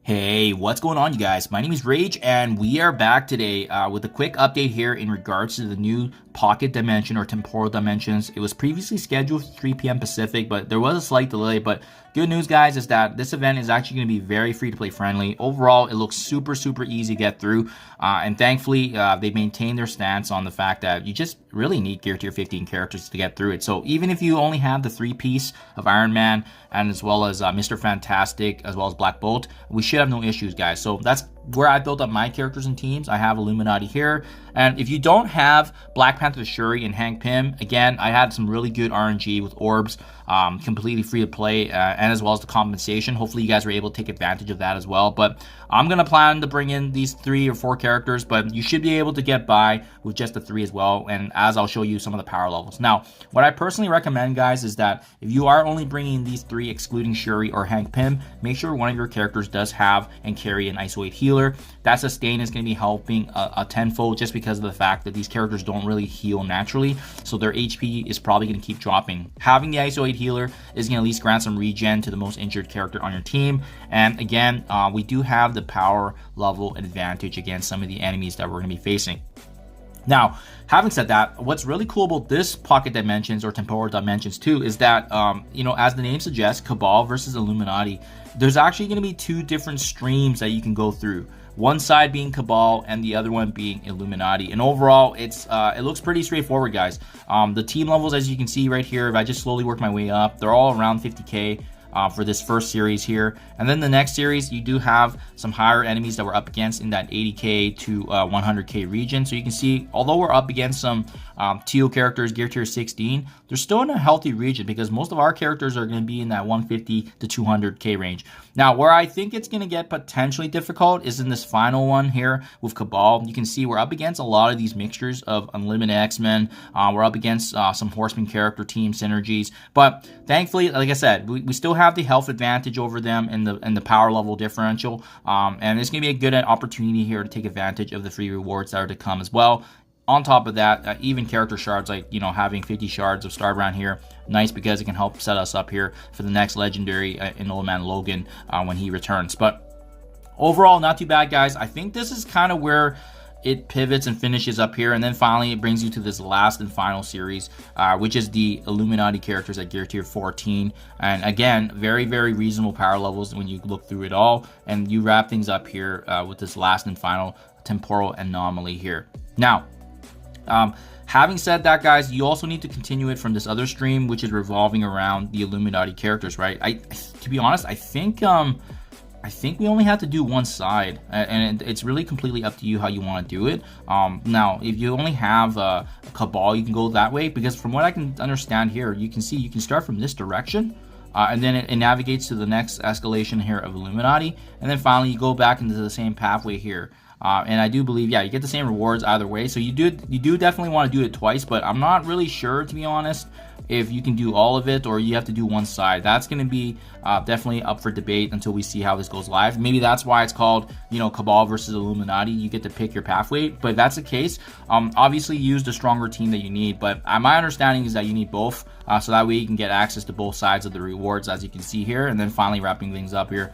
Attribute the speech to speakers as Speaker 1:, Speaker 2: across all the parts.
Speaker 1: Hey, what's going on, you guys? My name is Rage, and we are back today with a quick update here in regards to the new Pocket Dimension or Temporal Dimensions. It was previously scheduled for 3 p.m. Pacific, but there was a slight delay. But good news, guys, is that this event is actually going to be very free-to-play friendly. Overall, it looks super easy to get through, and thankfully, they maintain their stance on the fact that you just really need Gear Tier 15 characters to get through it. So even if you only have the 3-piece of Iron Man, and as well as Mr. Fantastic, as well as Black Bolt, we should have no issues, guys. So that's where I built up my characters and teams. I have Illuminati here, and if you don't have Black Panther Shuri and Hank Pym, again, I had some really good RNG with orbs, completely free to play, and as well as the compensation. Hopefully you guys were able to take advantage of that as well. But I'm gonna plan to bring in these 3 or 4 characters, but you should be able to get by with just the 3 as well, and as I'll show you some of the power levels. Now, what I personally recommend, guys, is that if you are only bringing these 3 excluding Shuri or Hank Pym, make sure one of your characters does have and carry an ISO 8 healer. That sustain is going to be helping a tenfold, just because of the fact that these characters don't really heal naturally, so their HP is probably going to keep dropping. Having the ISO 8 healer is going to at least grant some regen to the most injured character on your team, and again, we do have the power level advantage against some of the enemies that we're going to be facing. Now, having said that, what's really cool about this Pocket Dimensions or Temporal Dimensions too is that, as the name suggests, Cabal versus Illuminati, there's actually going to be 2 different streams that you can go through. One side being Cabal and the other one being Illuminati. And overall, it looks pretty straightforward, guys. The team levels, as you can see right here, if I just slowly work my way up, they're all around 50k. For this first series here, and then the next series you do have some higher enemies that we're up against in that 80k to 100k region. So you can see, although we're up against some Teal characters, Gear Tier 16, they're still in a healthy region because most of our characters are going to be in that 150 to 200k range. Now, where I think it's going to get potentially difficult is in this final one here with Cabal. You can see we're up against a lot of these mixtures of Unlimited X-Men. We're up against some Horseman character team synergies, but thankfully, like I said, we still have the health advantage over them and the power level differential, and it's gonna be a good opportunity here to take advantage of the free rewards that are to come as well. On top of that, even character shards, like having 50 shards of Starbrand here, nice, because it can help set us up here for the next legendary in Old Man Logan when he returns. But overall, not too bad, guys. I think this is kind of where it pivots and finishes up here, and then finally it brings you to this last and final series, which is the Illuminati characters at Gear Tier 14. And again, very reasonable power levels when you look through it all, and you wrap things up here with this last and final Temporal Anomaly here. Now, having said that, guys, you also need to continue it from this other stream, which is revolving around the Illuminati characters, right? To be honest, I think we only have to do one side, and it's really completely up to you how you want to do it. Now, if you only have a Cabal, you can go that way, because from what I can understand here, you can see you can start from this direction, and then it navigates to the next escalation here of Illuminati, and then finally you go back into the same pathway here. And I do believe, yeah, you get the same rewards either way. So you do definitely want to do it twice, but I'm not really sure, to be honest, if you can do all of it or you have to do one side. That's going to be definitely up for debate until we see how this goes live. Maybe that's why it's called, Cabal versus Illuminati. You get to pick your pathway. But if that's the case, obviously use the stronger team that you need. But my understanding is that you need both, so that way you can get access to both sides of the rewards, as you can see here. And then finally wrapping things up here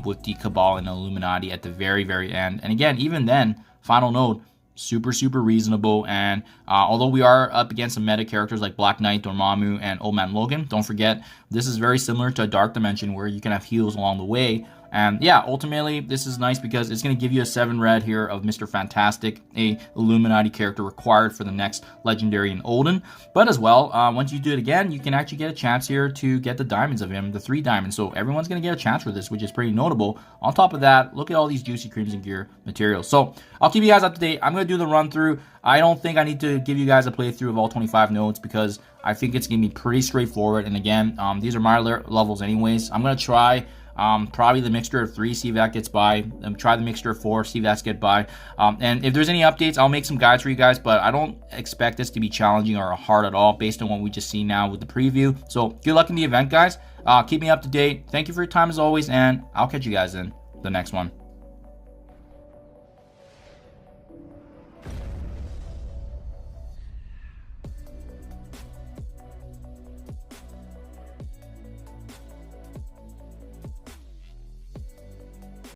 Speaker 1: with the Cabal and Illuminati at the very end. And again, even then, final node, super reasonable. And although we are up against some meta characters like Black Knight, Dormammu, and Old Man Logan, don't forget, this is very similar to a Dark Dimension where you can have heals along the way. And yeah, ultimately, this is nice because it's going to give you a 7 red here of Mr. Fantastic, a Illuminati character required for the next legendary in Olden. But as well, once you do it again, you can actually get a chance here to get the diamonds of him, the 3 diamonds. So everyone's going to get a chance for this, which is pretty notable. On top of that, look at all these juicy Crimson Gear materials. So I'll keep you guys up to date. I'm going to do the run through. I don't think I need to give you guys a playthrough of all 25 nodes because I think it's going to be pretty straightforward. And again, these are my levels anyways. I'm going to try probably the mixture of 3, see if that gets by. Try the mixture of 4, see if that's get by. And if there's any updates, I'll make some guides for you guys, but I don't expect this to be challenging or hard at all based on what we just see now with the preview. So good luck in the event, guys. Keep me up to date. Thank you for your time as always, and I'll catch you guys in the next one.